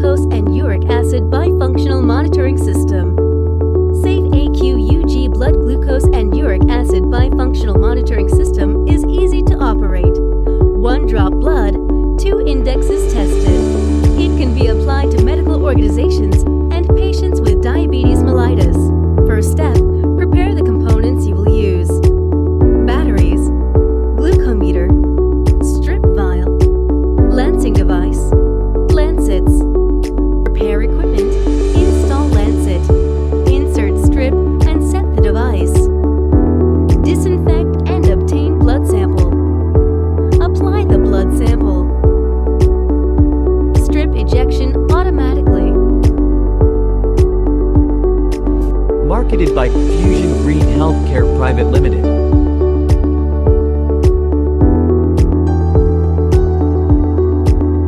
glucose and uric acid bifunctional monitoring system. Safe AQUG blood glucose and uric acid bifunctional monitoring system